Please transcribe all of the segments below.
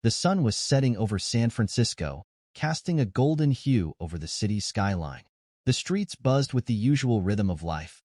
The sun was setting over San Francisco, casting a golden hue over the city's skyline. The streets buzzed with the usual rhythm of life.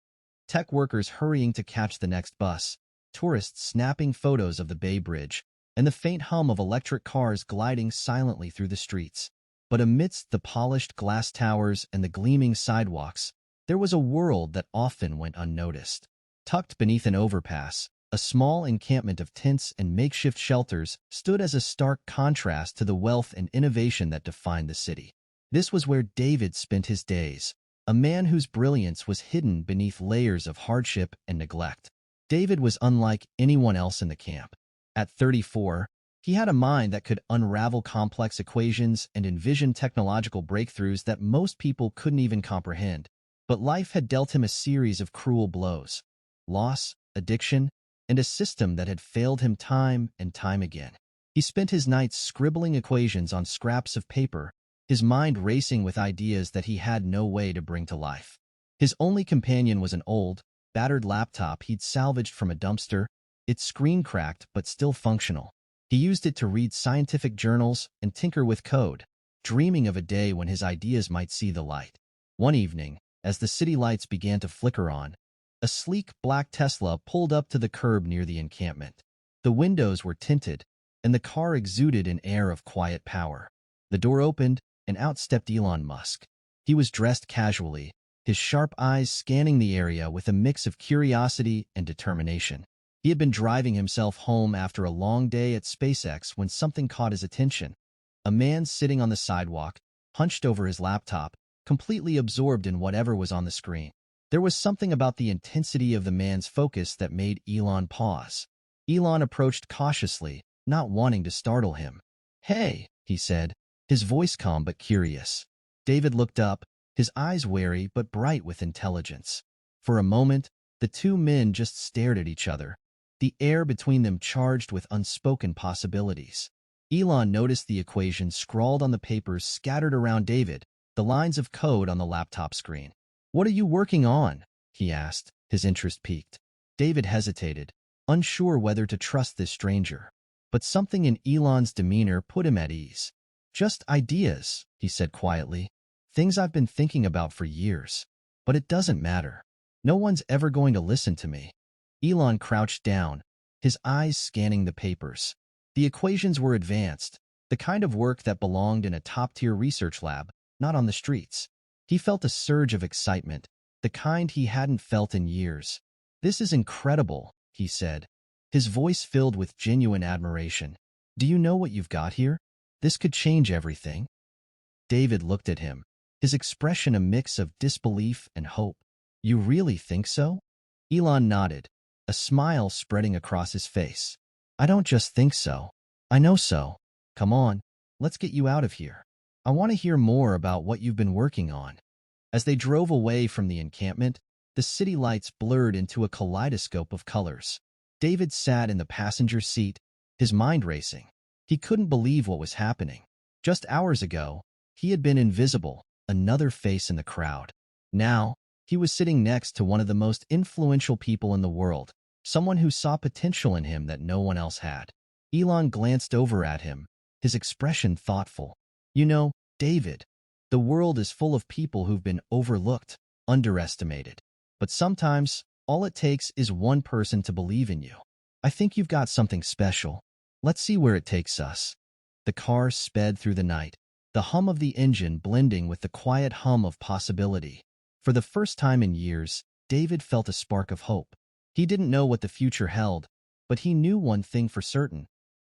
Tech workers hurrying to catch the next bus, tourists snapping photos of the Bay Bridge, and the faint hum of electric cars gliding silently through the streets. But amidst the polished glass towers and the gleaming sidewalks, there was a world that often went unnoticed. Tucked beneath an overpass, a small encampment of tents and makeshift shelters stood as a stark contrast to the wealth and innovation that defined the city. This was where David spent his days, a man whose brilliance was hidden beneath layers of hardship and neglect. David was unlike anyone else in the camp. At 34, he had a mind that could unravel complex equations and envision technological breakthroughs that most people couldn't even comprehend. But life had dealt him a series of cruel blows: loss, addiction, and a system that had failed him time and time again. He spent his nights scribbling equations on scraps of paper, his mind racing with ideas that he had no way to bring to life. His only companion was an old, battered laptop he'd salvaged from a dumpster, its screen cracked but still functional. He used it to read scientific journals and tinker with code, dreaming of a day when his ideas might see the light. One evening, as the city lights began to flicker on, a sleek black Tesla pulled up to the curb near the encampment. The windows were tinted, and the car exuded an air of quiet power. The door opened, and out stepped Elon Musk. He was dressed casually, his sharp eyes scanning the area with a mix of curiosity and determination. He had been driving himself home after a long day at SpaceX when something caught his attention. A man sitting on the sidewalk, hunched over his laptop, completely absorbed in whatever was on the screen. There was something about the intensity of the man's focus that made Elon pause. Elon approached cautiously, not wanting to startle him. "Hey," he said, his voice calm but curious. David looked up, his eyes wary but bright with intelligence. For a moment, the two men just stared at each other, the air between them charged with unspoken possibilities. Elon noticed the equations scrawled on the papers scattered around David, the lines of code on the laptop screen. "What are you working on?" he asked, his interest piqued. David hesitated, unsure whether to trust this stranger. But something in Elon's demeanor put him at ease. "Just ideas," he said quietly. "Things I've been thinking about for years. But it doesn't matter. No one's ever going to listen to me." Elon crouched down, his eyes scanning the papers. The equations were advanced, the kind of work that belonged in a top-tier research lab, not on the streets. He felt a surge of excitement, the kind he hadn't felt in years. "This is incredible," he said, his voice filled with genuine admiration. "Do you know what you've got here? This could change everything." David looked at him, his expression a mix of disbelief and hope. "You really think so?" Elon nodded, a smile spreading across his face. "I don't just think so. I know so. Come on, let's get you out of here. I want to hear more about what you've been working on." As they drove away from the encampment, the city lights blurred into a kaleidoscope of colors. David sat in the passenger seat, his mind racing. He couldn't believe what was happening. Just hours ago, he had been invisible, another face in the crowd. Now, he was sitting next to one of the most influential people in the world, someone who saw potential in him that no one else had. Elon glanced over at him, his expression thoughtful. "You know, David, the world is full of people who've been overlooked, underestimated. But sometimes, all it takes is one person to believe in you. I think you've got something special. Let's see where it takes us." The car sped through the night, the hum of the engine blending with the quiet hum of possibility. For the first time in years, David felt a spark of hope. He didn't know what the future held, but he knew one thing for certain.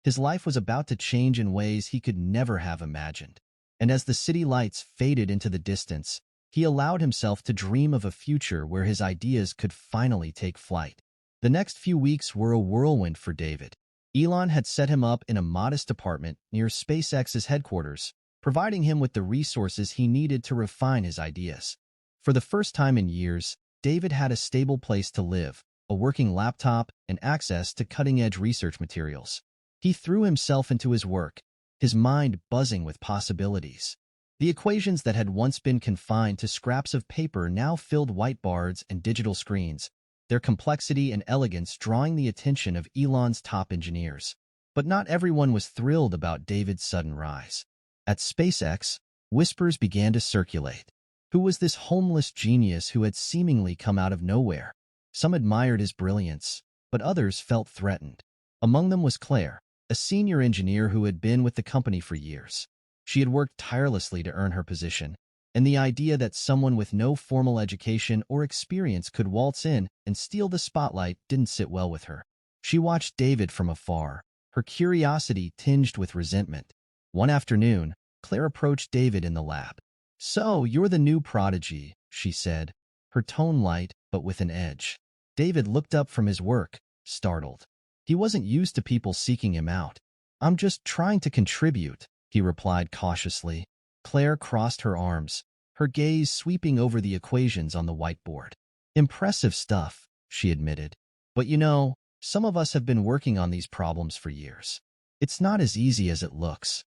His life was about to change in ways he could never have imagined. And as the city lights faded into the distance, he allowed himself to dream of a future where his ideas could finally take flight. The next few weeks were a whirlwind for David. Elon had set him up in a modest apartment near SpaceX's headquarters, providing him with the resources he needed to refine his ideas. For the first time in years, David had a stable place to live, a working laptop, and access to cutting-edge research materials. He threw himself into his work, his mind buzzing with possibilities. The equations that had once been confined to scraps of paper now filled whiteboards and digital screens, their complexity and elegance drawing the attention of Elon's top engineers. But not everyone was thrilled about David's sudden rise. At SpaceX, whispers began to circulate. Who was this homeless genius who had seemingly come out of nowhere? Some admired his brilliance, but others felt threatened. Among them was Claire, a senior engineer who had been with the company for years. She had worked tirelessly to earn her position, and the idea that someone with no formal education or experience could waltz in and steal the spotlight didn't sit well with her. She watched David from afar, her curiosity tinged with resentment. One afternoon, Claire approached David in the lab. "So, you're the new prodigy," she said, her tone light but with an edge. David looked up from his work, startled. He wasn't used to people seeking him out. "I'm just trying to contribute," he replied cautiously. Claire crossed her arms, her gaze sweeping over the equations on the whiteboard. "Impressive stuff," she admitted. "But you know, some of us have been working on these problems for years. It's not as easy as it looks."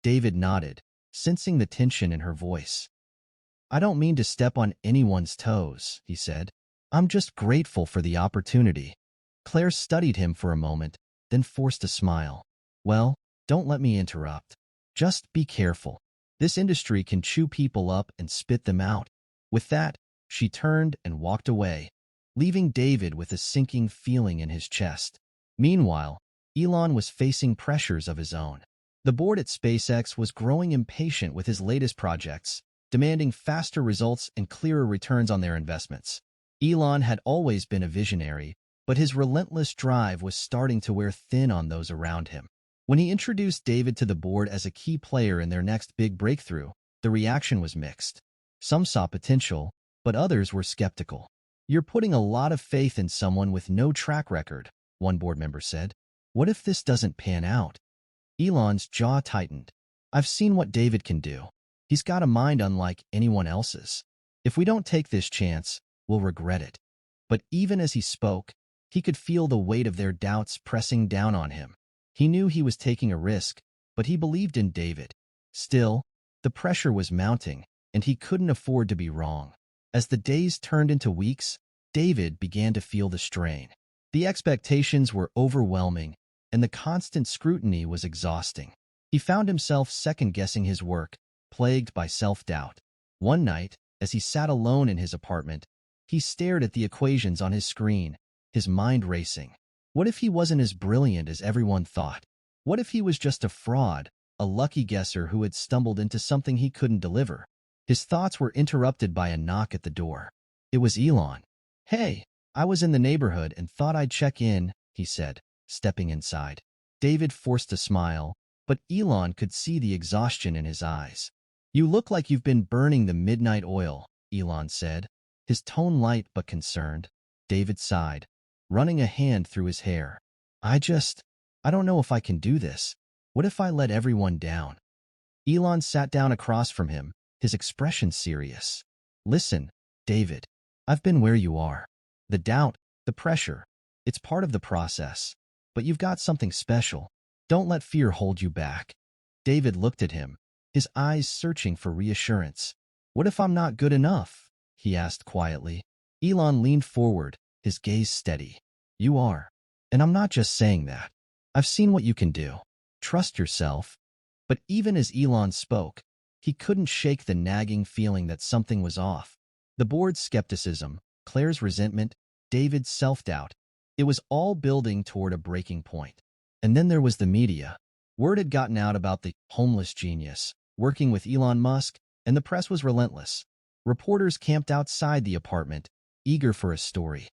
David nodded, sensing the tension in her voice. "I don't mean to step on anyone's toes," he said. "I'm just grateful for the opportunity." Claire studied him for a moment, then forced a smile. "Well, don't let me interrupt. Just be careful. This industry can chew people up and spit them out." With that, she turned and walked away, leaving David with a sinking feeling in his chest. Meanwhile, Elon was facing pressures of his own. The board at SpaceX was growing impatient with his latest projects, demanding faster results and clearer returns on their investments. Elon had always been a visionary, but his relentless drive was starting to wear thin on those around him. When he introduced David to the board as a key player in their next big breakthrough, the reaction was mixed. Some saw potential, but others were skeptical. "You're putting a lot of faith in someone with no track record," one board member said. "What if this doesn't pan out?" Elon's jaw tightened. "I've seen what David can do. He's got a mind unlike anyone else's. If we don't take this chance, we'll regret it." But even as he spoke, he could feel the weight of their doubts pressing down on him. He knew he was taking a risk, but he believed in David. Still, the pressure was mounting, and he couldn't afford to be wrong. As the days turned into weeks, David began to feel the strain. The expectations were overwhelming, and the constant scrutiny was exhausting. He found himself second-guessing his work, plagued by self-doubt. One night, as he sat alone in his apartment, he stared at the equations on his screen, his mind racing. What if he wasn't as brilliant as everyone thought? What if he was just a fraud, a lucky guesser who had stumbled into something he couldn't deliver? His thoughts were interrupted by a knock at the door. It was Elon. "Hey, I was in the neighborhood and thought I'd check in," he said, stepping inside. David forced a smile, but Elon could see the exhaustion in his eyes. "You look like you've been burning the midnight oil," Elon said, his tone light but concerned. David sighed, running a hand through his hair. I don't know if I can do this. What if I let everyone down?" Elon sat down across from him, his expression serious. "Listen, David, I've been where you are. The doubt, the pressure, it's part of the process. But you've got something special. Don't let fear hold you back." David looked at him, his eyes searching for reassurance. "What if I'm not good enough?" he asked quietly. Elon leaned forward, his gaze steady. "You are. And I'm not just saying that. I've seen what you can do. Trust yourself." But even as Elon spoke, he couldn't shake the nagging feeling that something was off. The board's skepticism, Claire's resentment, David's self-doubt. It was all building toward a breaking point. And then there was the media. Word had gotten out about the homeless genius working with Elon Musk, and the press was relentless. Reporters camped outside the apartment, eager for a story.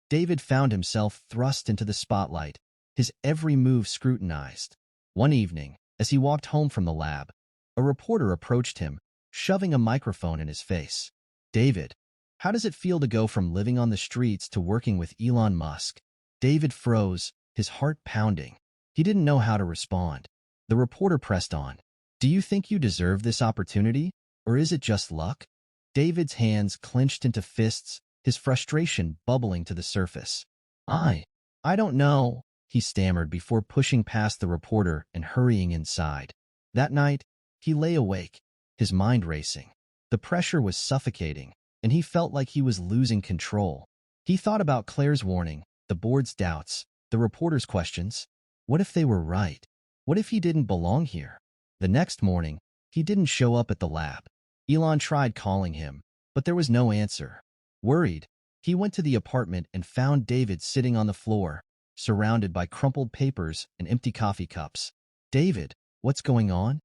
David found himself thrust into the spotlight, his every move scrutinized. One evening, as he walked home from the lab, a reporter approached him, shoving a microphone in his face. "David, how does it feel to go from living on the streets to working with Elon Musk?" David froze, his heart pounding. He didn't know how to respond. The reporter pressed on. "Do you think you deserve this opportunity, or is it just luck?" David's hands clenched into fists, his frustration bubbling to the surface. I don't know," he stammered before pushing past the reporter and hurrying inside. That night, he lay awake, his mind racing. The pressure was suffocating, and he felt like he was losing control. He thought about Claire's warning, the board's doubts, the reporter's questions. What if they were right? What if he didn't belong here? The next morning, he didn't show up at the lab. Elon tried calling him, but there was no answer. Worried, he went to the apartment and found David sitting on the floor, surrounded by crumpled papers and empty coffee cups. "David, what's going on?"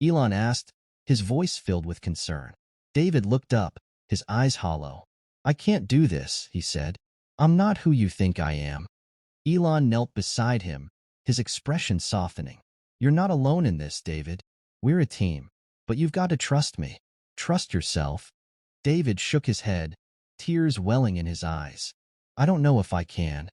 Elon asked, his voice filled with concern. David looked up, his eyes hollow. "I can't do this," he said. "I'm not who you think I am." Elon knelt beside him, his expression softening. "You're not alone in this, David. We're a team, but you've got to trust me. Trust yourself." David shook his head, tears welling in his eyes. "I don't know if I can."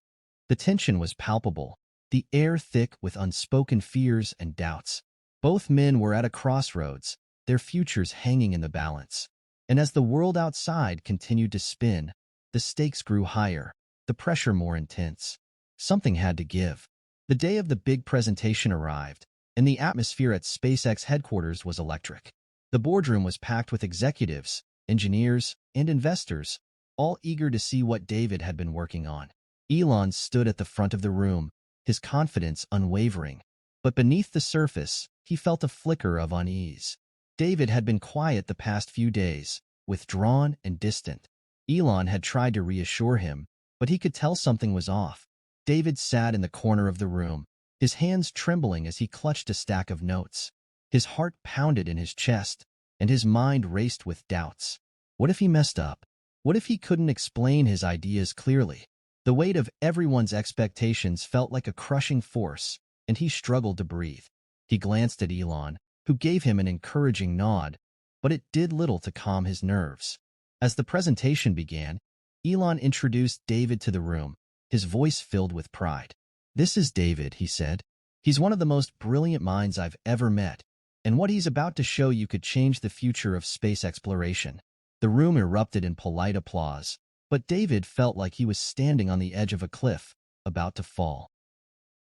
The tension was palpable, the air thick with unspoken fears and doubts. Both men were at a crossroads, their futures hanging in the balance. And as the world outside continued to spin, the stakes grew higher, the pressure more intense. Something had to give. The day of the big presentation arrived, and the atmosphere at SpaceX headquarters was electric. The boardroom was packed with executives, engineers, and investors, all eager to see what David had been working on. Elon stood at the front of the room, his confidence unwavering. But beneath the surface, he felt a flicker of unease. David had been quiet the past few days, withdrawn and distant. Elon had tried to reassure him, but he could tell something was off. David sat in the corner of the room, his hands trembling as he clutched a stack of notes. His heart pounded in his chest, and his mind raced with doubts. What if he messed up? What if he couldn't explain his ideas clearly? The weight of everyone's expectations felt like a crushing force, and he struggled to breathe. He glanced at Elon, who gave him an encouraging nod, but it did little to calm his nerves. As the presentation began, Elon introduced David to the room, his voice filled with pride. "This is David," he said. "He's one of the most brilliant minds I've ever met, and what he's about to show you could change the future of space exploration." The room erupted in polite applause, but David felt like he was standing on the edge of a cliff, about to fall.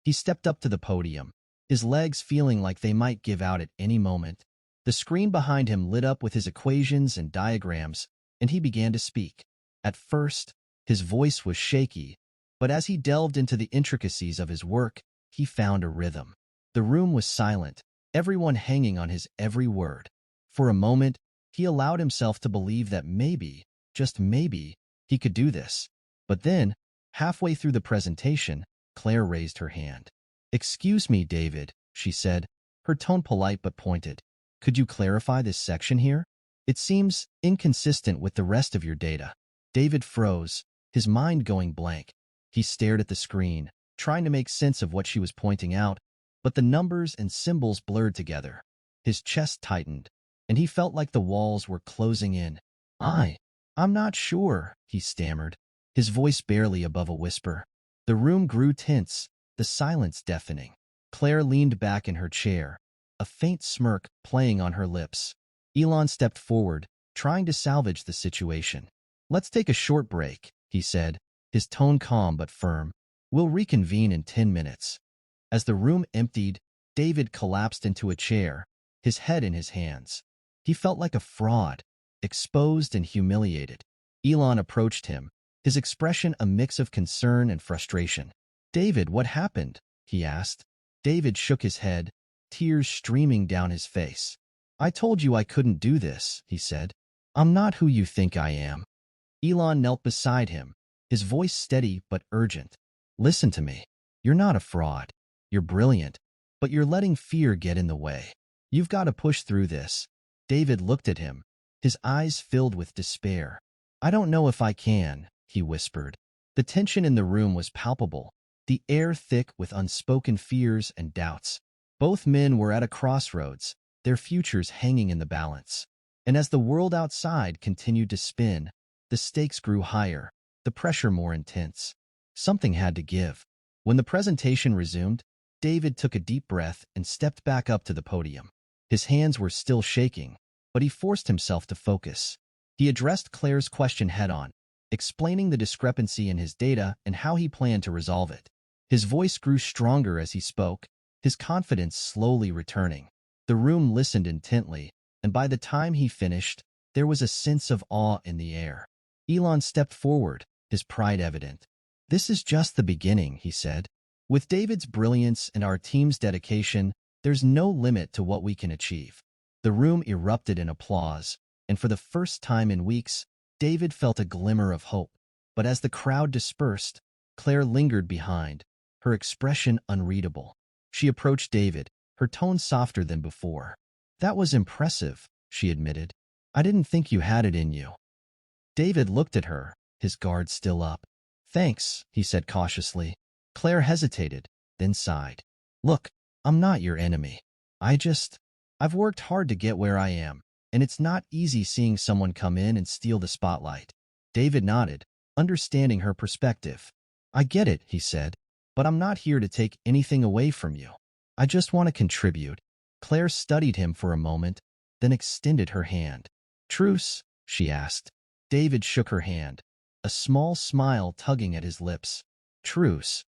He stepped up to the podium, his legs feeling like they might give out at any moment. The screen behind him lit up with his equations and diagrams, and he began to speak. At first, his voice was shaky, but as he delved into the intricacies of his work, he found a rhythm. The room was silent, everyone hanging on his every word. For a moment, he allowed himself to believe that maybe, just maybe, he could do this. But then, halfway through the presentation, Claire raised her hand. "Excuse me, David," she said, her tone polite but pointed. "Could you clarify this section here? It seems inconsistent with the rest of your data." David froze, his mind going blank. He stared at the screen, trying to make sense of what she was pointing out, but the numbers and symbols blurred together. His chest tightened, and he felt like the walls were closing in. I'm not sure," he stammered, his voice barely above a whisper. The room grew tense, the silence deafening. Claire leaned back in her chair, a faint smirk playing on her lips. Elon stepped forward, trying to salvage the situation. "Let's take a short break," he said, his tone calm but firm. "We'll reconvene in 10 minutes." As the room emptied, David collapsed into a chair, his head in his hands. He felt like a fraud, exposed and humiliated. Elon approached him, his expression a mix of concern and frustration. "David, what happened?" he asked. David shook his head, tears streaming down his face. "I told you I couldn't do this," he said. "I'm not who you think I am." Elon knelt beside him, his voice steady but urgent. "Listen to me. You're not a fraud. You're brilliant, but you're letting fear get in the way. You've got to push through this." David looked at him, his eyes filled with despair. "I don't know if I can," he whispered. The tension in the room was palpable, the air thick with unspoken fears and doubts. Both men were at a crossroads, their futures hanging in the balance. And as the world outside continued to spin, the stakes grew higher, the pressure more intense. Something had to give. When the presentation resumed, David took a deep breath and stepped back up to the podium. His hands were still shaking, but he forced himself to focus. He addressed Claire's question head-on, explaining the discrepancy in his data and how he planned to resolve it. His voice grew stronger as he spoke, his confidence slowly returning. The room listened intently, and by the time he finished, there was a sense of awe in the air. Elon stepped forward, his pride evident. "This is just the beginning," he said. With David's brilliance and our team's dedication, there's no limit to what we can achieve. The room erupted in applause, and for the first time in weeks, David felt a glimmer of hope. But as the crowd dispersed, Claire lingered behind, her expression unreadable. She approached David, her tone softer than before. "That was impressive," she admitted. "I didn't think you had it in you." David looked at her, his guard still up. "Thanks," he said cautiously. Claire hesitated, then sighed. "Look, I'm not your enemy. I've worked hard to get where I am, and it's not easy seeing someone come in and steal the spotlight." David nodded, understanding her perspective. "I get it," he said, "but I'm not here to take anything away from you. I just want to contribute." Claire studied him for a moment, then extended her hand. "Truce?" she asked. David shook her hand, a small smile tugging at his lips. "Truce."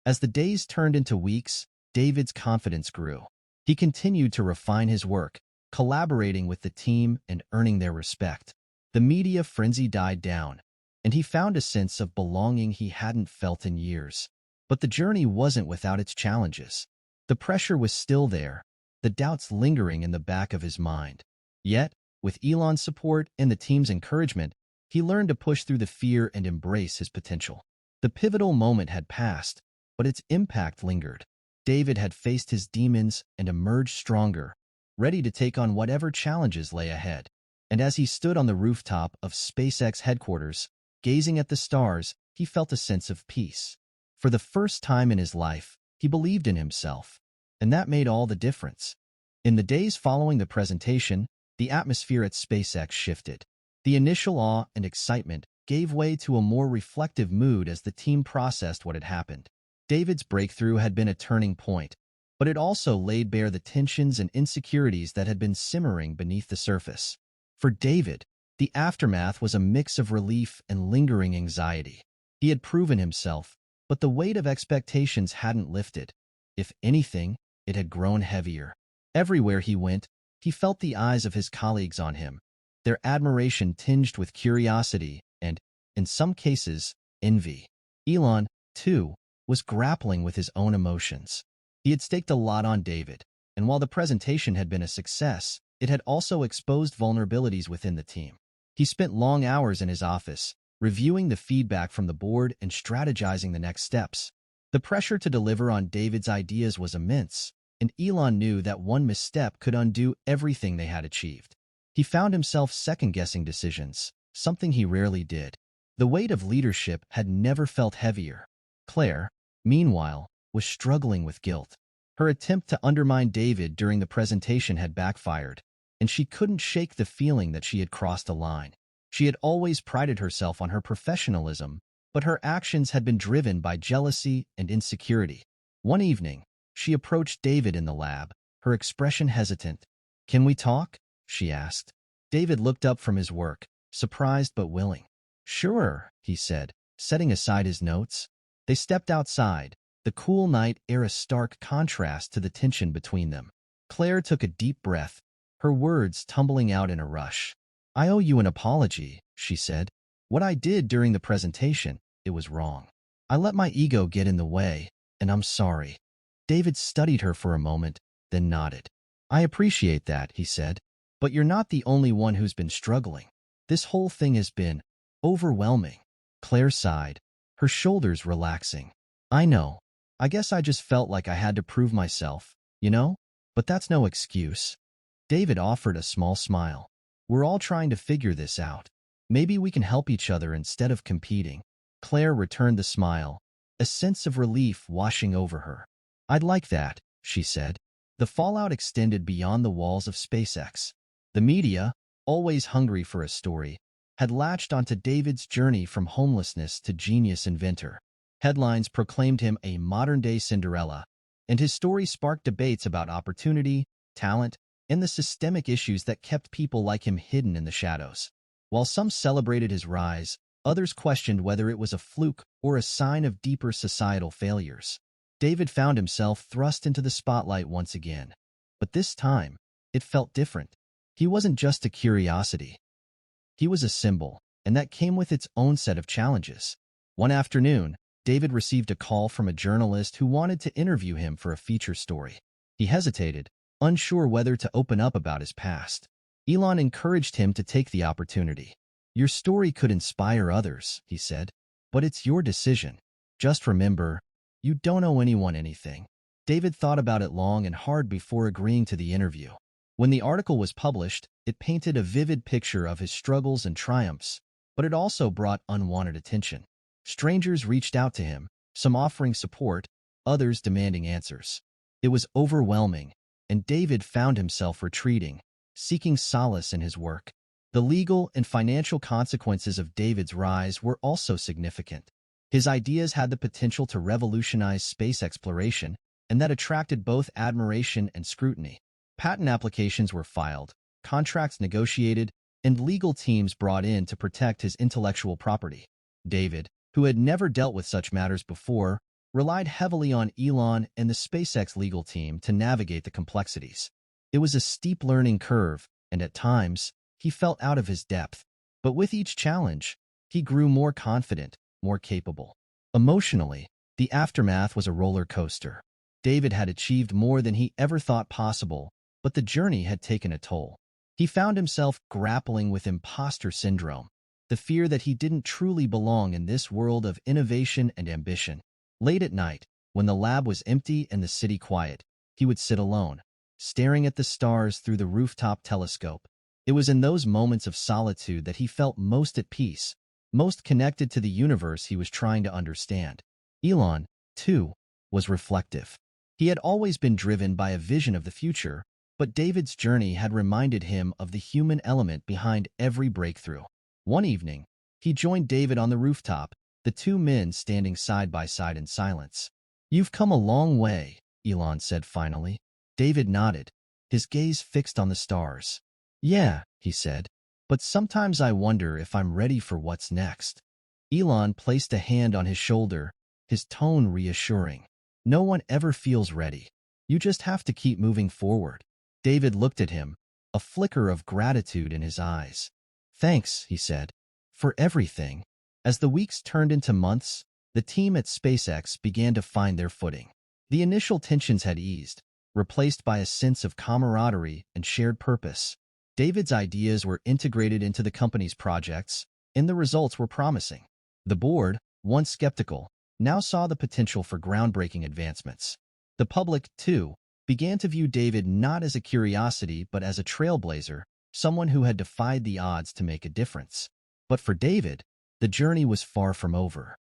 As the days turned into weeks, David's confidence grew. He continued to refine his work, collaborating with the team and earning their respect. The media frenzy died down, and he found a sense of belonging he hadn't felt in years. But the journey wasn't without its challenges. The pressure was still there, the doubts lingering in the back of his mind. Yet, with Elon's support and the team's encouragement, he learned to push through the fear and embrace his potential. The pivotal moment had passed, but its impact lingered. David had faced his demons and emerged stronger, ready to take on whatever challenges lay ahead. And as he stood on the rooftop of SpaceX headquarters, gazing at the stars, he felt a sense of peace. For the first time in his life, he believed in himself, and that made all the difference. In the days following the presentation, the atmosphere at SpaceX shifted. The initial awe and excitement gave way to a more reflective mood as the team processed what had happened. David's breakthrough had been a turning point, but it also laid bare the tensions and insecurities that had been simmering beneath the surface. For David, the aftermath was a mix of relief and lingering anxiety. He had proven himself, but the weight of expectations hadn't lifted. If anything, it had grown heavier. Everywhere he went, he felt the eyes of his colleagues on him, their admiration tinged with curiosity and, in some cases, envy. Elon, too, was grappling with his own emotions. He had staked a lot on David, and while the presentation had been a success, it had also exposed vulnerabilities within the team. He spent long hours in his office, reviewing the feedback from the board and strategizing the next steps. The pressure to deliver on David's ideas was immense, and Elon knew that one misstep could undo everything they had achieved. He found himself second-guessing decisions, something he rarely did. The weight of leadership had never felt heavier. Claire, meanwhile, was struggling with guilt. Her attempt to undermine David during the presentation had backfired, and she couldn't shake the feeling that she had crossed a line. She had always prided herself on her professionalism, but her actions had been driven by jealousy and insecurity. One evening, she approached David in the lab, her expression hesitant. "Can we talk?" she asked. David looked up from his work, surprised but willing. "Sure," he said, setting aside his notes. They stepped outside, the cool night air a stark contrast to the tension between them. Claire took a deep breath, her words tumbling out in a rush. "I owe you an apology," she said. "What I did during the presentation, it was wrong. I let my ego get in the way, and I'm sorry." David studied her for a moment, then nodded. "I appreciate that," he said, "but you're not the only one who's been struggling. This whole thing has been overwhelming." Claire sighed, her shoulders relaxing. "I know. I guess I just felt like I had to prove myself, you know? But that's no excuse." David offered a small smile. "We're all trying to figure this out. Maybe we can help each other instead of competing." Claire returned the smile, a sense of relief washing over her. "I'd like that," she said. The fallout extended beyond the walls of SpaceX. The media, always hungry for a story, had latched onto David's journey from homelessness to genius inventor. Headlines proclaimed him a modern-day Cinderella, and his story sparked debates about opportunity, talent, and the systemic issues that kept people like him hidden in the shadows. While some celebrated his rise, others questioned whether it was a fluke or a sign of deeper societal failures. David found himself thrust into the spotlight once again. But this time, it felt different. He wasn't just a curiosity. He was a symbol, and that came with its own set of challenges. One afternoon, David received a call from a journalist who wanted to interview him for a feature story. He hesitated, unsure whether to open up about his past. Elon encouraged him to take the opportunity. "Your story could inspire others," he said, "but it's your decision. Just remember, you don't owe anyone anything." David thought about it long and hard before agreeing to the interview. When the article was published, it painted a vivid picture of his struggles and triumphs, but it also brought unwanted attention. Strangers reached out to him, some offering support, others demanding answers. It was overwhelming, and David found himself retreating, seeking solace in his work. The legal and financial consequences of David's rise were also significant. His ideas had the potential to revolutionize space exploration, and that attracted both admiration and scrutiny. Patent applications were filed, contracts negotiated, and legal teams brought in to protect his intellectual property. David, who had never dealt with such matters before, relied heavily on Elon and the SpaceX legal team to navigate the complexities. It was a steep learning curve, and at times, he felt out of his depth. But with each challenge, he grew more confident, more capable. Emotionally, the aftermath was a roller coaster. David had achieved more than he ever thought possible, but the journey had taken a toll. He found himself grappling with imposter syndrome, the fear that he didn't truly belong in this world of innovation and ambition. Late at night, when the lab was empty and the city quiet, he would sit alone, staring at the stars through the rooftop telescope. It was in those moments of solitude that he felt most at peace, most connected to the universe he was trying to understand. Elon, too, was reflective. He had always been driven by a vision of the future, but David's journey had reminded him of the human element behind every breakthrough. One evening, he joined David on the rooftop, the two men standing side by side in silence. "You've come a long way," Elon said finally. David nodded, his gaze fixed on the stars. "Yeah," he said, "but sometimes I wonder if I'm ready for what's next." Elon placed a hand on his shoulder, his tone reassuring. "No one ever feels ready. You just have to keep moving forward." David looked at him, a flicker of gratitude in his eyes. "Thanks," he said, "for everything." As the weeks turned into months, the team at SpaceX began to find their footing. The initial tensions had eased, replaced by a sense of camaraderie and shared purpose. David's ideas were integrated into the company's projects, and the results were promising. The board, once skeptical, now saw the potential for groundbreaking advancements. The public, too, began to view David not as a curiosity but as a trailblazer, someone who had defied the odds to make a difference. But for David, the journey was far from over.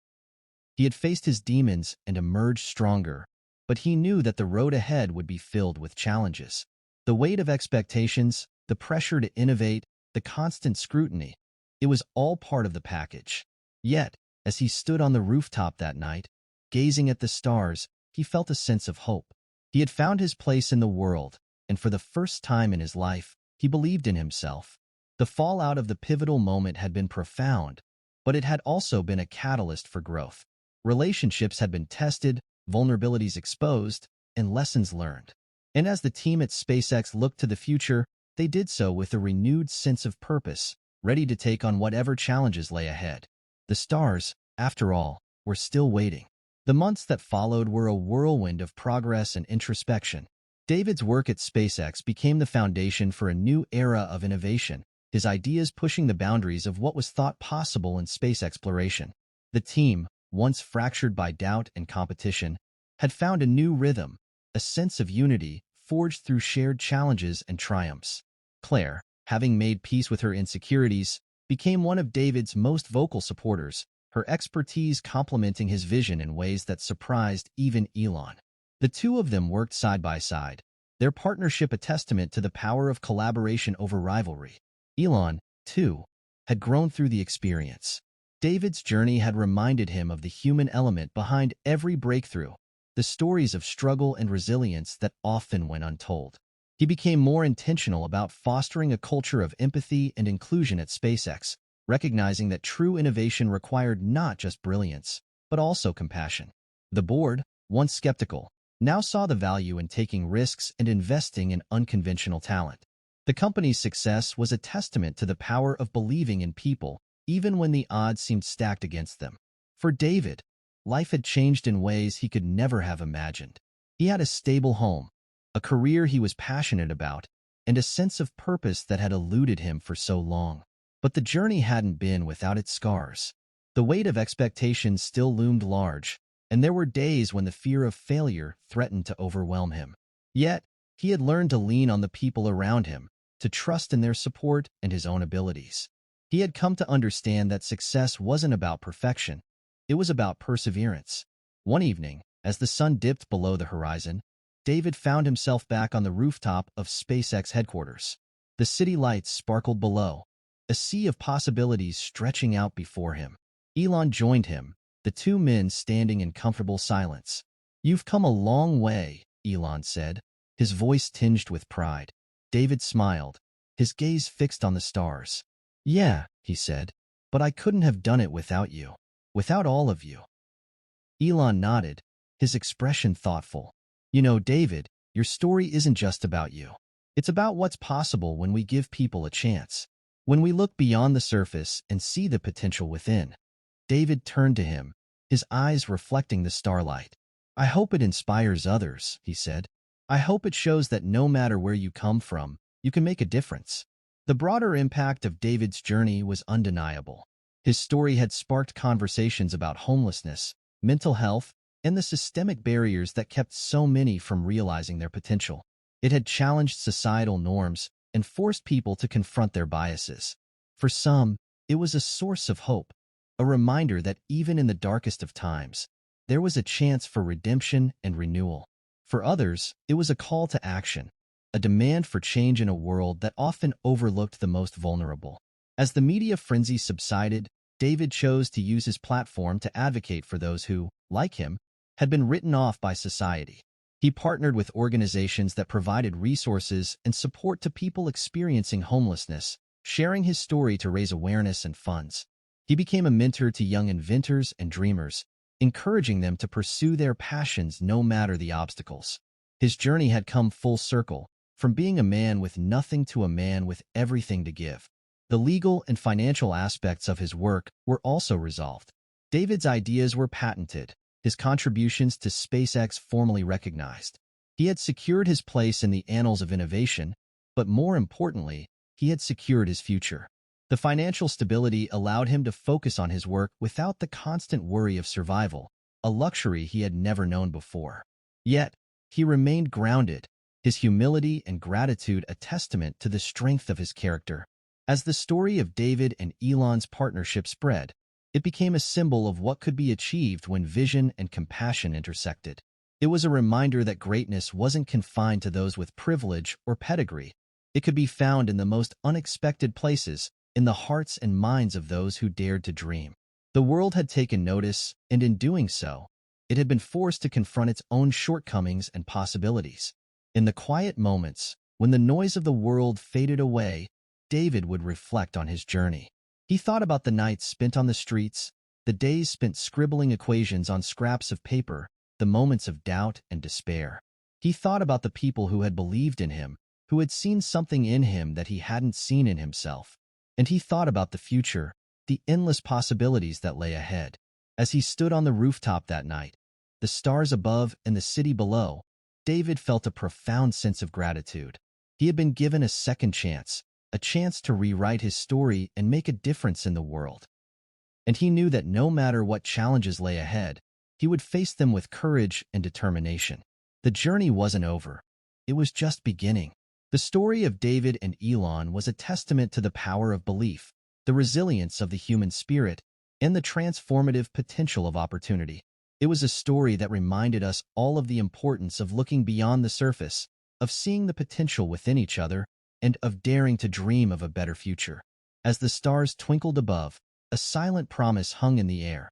He had faced his demons and emerged stronger, but he knew that the road ahead would be filled with challenges. The weight of expectations, the pressure to innovate, the constant scrutiny, it was all part of the package. Yet, as he stood on the rooftop that night, gazing at the stars, he felt a sense of hope. He had found his place in the world, and for the first time in his life, he believed in himself. The fallout of the pivotal moment had been profound, but it had also been a catalyst for growth. Relationships had been tested, vulnerabilities exposed, and lessons learned. And as the team at SpaceX looked to the future, they did so with a renewed sense of purpose, ready to take on whatever challenges lay ahead. The stars, after all, were still waiting. The months that followed were a whirlwind of progress and introspection. David's work at SpaceX became the foundation for a new era of innovation, his ideas pushing the boundaries of what was thought possible in space exploration. The team, once fractured by doubt and competition, had found a new rhythm, a sense of unity forged through shared challenges and triumphs. Claire, having made peace with her insecurities, became one of David's most vocal supporters, her expertise complementing his vision in ways that surprised even Elon. The two of them worked side by side, their partnership a testament to the power of collaboration over rivalry. Elon, too, had grown through the experience. David's journey had reminded him of the human element behind every breakthrough, the stories of struggle and resilience that often went untold. He became more intentional about fostering a culture of empathy and inclusion at SpaceX, recognizing that true innovation required not just brilliance, but also compassion. The board, once skeptical, now saw the value in taking risks and investing in unconventional talent. The company's success was a testament to the power of believing in people, even when the odds seemed stacked against them. For David, life had changed in ways he could never have imagined. He had a stable home, a career he was passionate about, and a sense of purpose that had eluded him for so long. But the journey hadn't been without its scars. The weight of expectations still loomed large, and there were days when the fear of failure threatened to overwhelm him. Yet, he had learned to lean on the people around him, to trust in their support and his own abilities. He had come to understand that success wasn't about perfection, it was about perseverance. One evening, as the sun dipped below the horizon, David found himself back on the rooftop of SpaceX headquarters. The city lights sparkled below, a sea of possibilities stretching out before him. Elon joined him, the two men standing in comfortable silence. "You've come a long way," Elon said, his voice tinged with pride. David smiled, his gaze fixed on the stars. "Yeah," he said, "but I couldn't have done it without you. Without all of you." Elon nodded, his expression thoughtful. "You know, David, your story isn't just about you. It's about what's possible when we give people a chance. When we look beyond the surface and see the potential within." David turned to him, his eyes reflecting the starlight. "I hope it inspires others," he said. "I hope it shows that no matter where you come from, you can make a difference." The broader impact of David's journey was undeniable. His story had sparked conversations about homelessness, mental health, and the systemic barriers that kept so many from realizing their potential. It had challenged societal norms and forced people to confront their biases. For some, it was a source of hope, a reminder that even in the darkest of times, there was a chance for redemption and renewal. For others, it was a call to action, a demand for change in a world that often overlooked the most vulnerable. As the media frenzy subsided, David chose to use his platform to advocate for those who, like him, had been written off by society. He partnered with organizations that provided resources and support to people experiencing homelessness, sharing his story to raise awareness and funds. He became a mentor to young inventors and dreamers, encouraging them to pursue their passions no matter the obstacles. His journey had come full circle, from being a man with nothing to a man with everything to give. The legal and financial aspects of his work were also resolved. David's ideas were patented, his contributions to SpaceX formally recognized. He had secured his place in the annals of innovation, but more importantly, he had secured his future. The financial stability allowed him to focus on his work without the constant worry of survival, a luxury he had never known before. Yet, he remained grounded, his humility and gratitude a testament to the strength of his character. As the story of David and Elon's partnership spread, it became a symbol of what could be achieved when vision and compassion intersected. It was a reminder that greatness wasn't confined to those with privilege or pedigree. It could be found in the most unexpected places, in the hearts and minds of those who dared to dream. The world had taken notice, and in doing so, it had been forced to confront its own shortcomings and possibilities. In the quiet moments, when the noise of the world faded away, David would reflect on his journey. He thought about the nights spent on the streets, the days spent scribbling equations on scraps of paper, the moments of doubt and despair. He thought about the people who had believed in him, who had seen something in him that he hadn't seen in himself. And he thought about the future, the endless possibilities that lay ahead. As he stood on the rooftop that night, the stars above and the city below, David felt a profound sense of gratitude. He had been given a second chance, a chance to rewrite his story and make a difference in the world. And he knew that no matter what challenges lay ahead, he would face them with courage and determination. The journey wasn't over. It was just beginning. The story of David and Elon was a testament to the power of belief, the resilience of the human spirit, and the transformative potential of opportunity. It was a story that reminded us all of the importance of looking beyond the surface, of seeing the potential within each other, and of daring to dream of a better future. As the stars twinkled above, a silent promise hung in the air,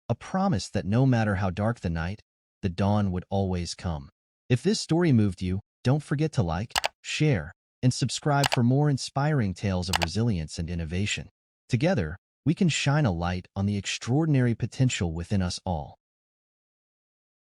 a promise that no matter how dark the night, the dawn would always come. If this story moved you, don't forget to like, share, and subscribe for more inspiring tales of resilience and innovation. Together, we can shine a light on the extraordinary potential within us all.